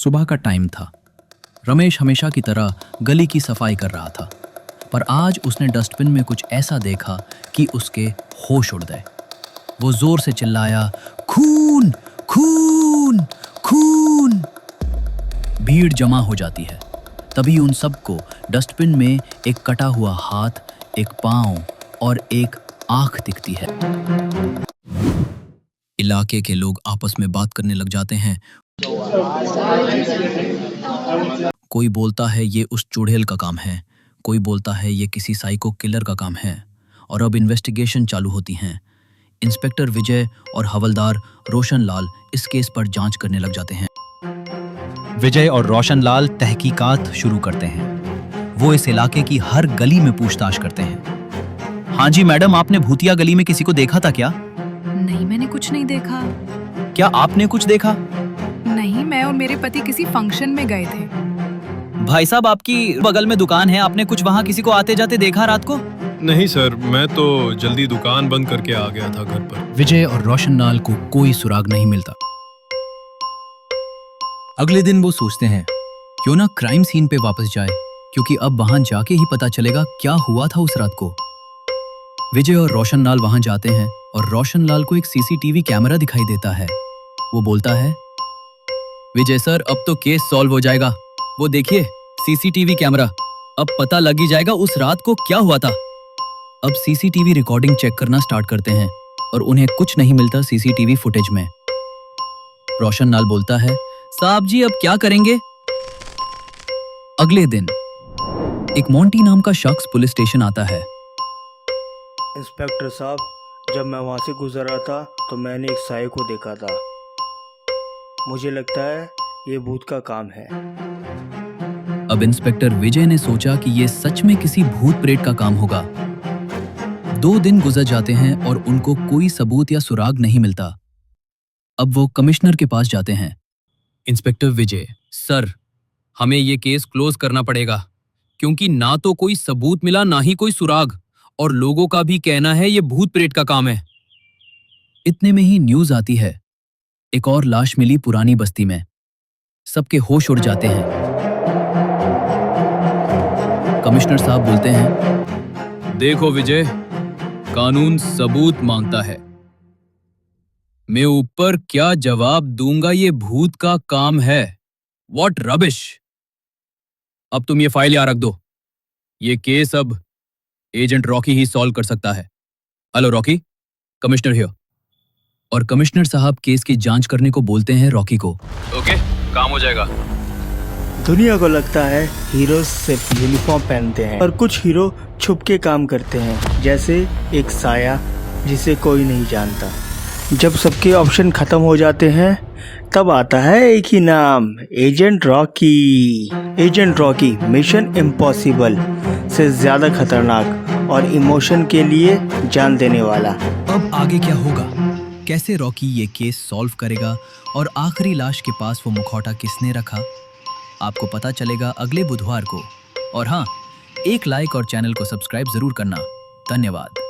सुबह का टाइम था। रमेश हमेशा की तरह गली की सफाई कर रहा था, पर आज उसने डस्टबिन में कुछ ऐसा देखा कि उसके होश उड़ गए। वो जोर से चिल्लाया, खून खून खून। भीड़ जमा हो जाती है। तभी उन सबको डस्टबिन में एक कटा हुआ हाथ, एक पांव और एक आंख दिखती है। इलाके के लोग आपस में बात करने लग जाते हैं। कोई बोलता है ये उस चुड़ैल का काम है, कोई बोलता है ये किसी साइको किलर का काम है। और अब इन्वेस्टिगेशन चालू होती हैं। इंस्पेक्टर विजय और हवलदार रोशनलाल इस केस पर जांच करने लग जाते हैं। विजय और रोशनलाल तहकीकात शुरू करते हैं। वो इस इलाके की हर गली में पूछताछ करते हैं। हाँ जी मैडम, आपने भूतिया गली में किसी को देखा था क्या? नहीं, मैंने कुछ नहीं देखा। क्या आपने कुछ देखा? नहीं, मैं और मेरे पति किसी फंक्शन में गए थे। भाई साहब, आपकी बगल में दुकान है, आपने कुछ वहाँ किसी को आते जाते देखा रात को? नहीं सर, मैं तो जल्दी दुकान बंद करके आ गया था घर पर। विजय और रोशनलाल को कोई सुराग नहीं मिलता। अगले दिन वो सोचते हैं क्यों ना क्राइम सीन पे वापस जाए, क्योंकि अब वहां जाके ही पता चलेगा क्या हुआ था उस रात को। विजय और रोशनलाल वहां जाते हैं और रोशनलाल को एक सीसीटीवी कैमरा दिखाई देता है। वो बोलता है, विजय सर, अब तो केस सॉल्व हो जाएगा। वो देखिए सीसीटीवी कैमरा, अब पता लग ही जाएगा उस रात को क्या हुआ था। अब सीसीटीवी रिकॉर्डिंग चेक करना स्टार्ट करते हैं और उन्हें कुछ नहीं मिलता सीसीटीवी फुटेज में। रोशनलाल बोलता है, साहब जी अब क्या करेंगे? अगले दिन एक मोंटी नाम का शख्स पुलिस स्टेशन आता है। इंस्पेक्टर साहब, जब मैं वहाँ से गुजर रहा था तो मैंने एक साये को देखा था। मुझे लगता है ये भूत का काम है। अब इंस्पेक्टर विजय ने सोचा कि ये सच में किसी भूत प्रेत का काम होगा। 2 दिन गुजर जाते हैं और उनको कोई सबूत या सुराग नहीं मिलता। अब वो कमिश्नर के पास जाते हैं। इंस्पेक्टर विजय, सर, हमें ये केस क्लोज करना पड़ेगा, क्योंकि ना तो कोई सबूत मिला ना ही कोई सुराग, और लोगों का भी कहना है ये भूत प्रेत का काम है। इतने में ही न्यूज आती है, एक और लाश मिली पुरानी बस्ती में। सबके होश उड़ जाते हैं। कमिश्नर साहब बोलते हैं, देखो विजय, कानून सबूत मांगता है। मैं ऊपर क्या जवाब दूंगा, ये भूत का काम है। What rubbish. अब तुम ये फाइल यहां रख दो। ये केस अब एजेंट रॉकी ही सॉल्व कर सकता है। Hello Rocky, commissioner here. और कमिश्नर साहब केस की जांच करने को बोलते हैं रॉकी को। ओके, काम हो जाएगा। दुनिया को लगता है हीरो सिर्फ यूनिफॉर्म पहनते हैं, और कुछ हीरो छुप के काम करते हैं, जैसे एक साया जिसे कोई नहीं जानता। जब सबके ऑप्शन खत्म हो जाते हैं तब आता है एक ही नाम, agent Rocky. Agent Rocky mission impossible से ज़्यादा खतरनाक और इमोशन के लिए जान देने वाला। अब आगे क्या होगा? कैसे रॉकी ये केस सॉल्व करेगा और आखिरी लाश के पास वो मुखौटा किसने रखा? आपको पता चलेगा अगले बुधवार को। और हाँ, एक लाइक और चैनल को सब्सक्राइब जरूर करना। धन्यवाद।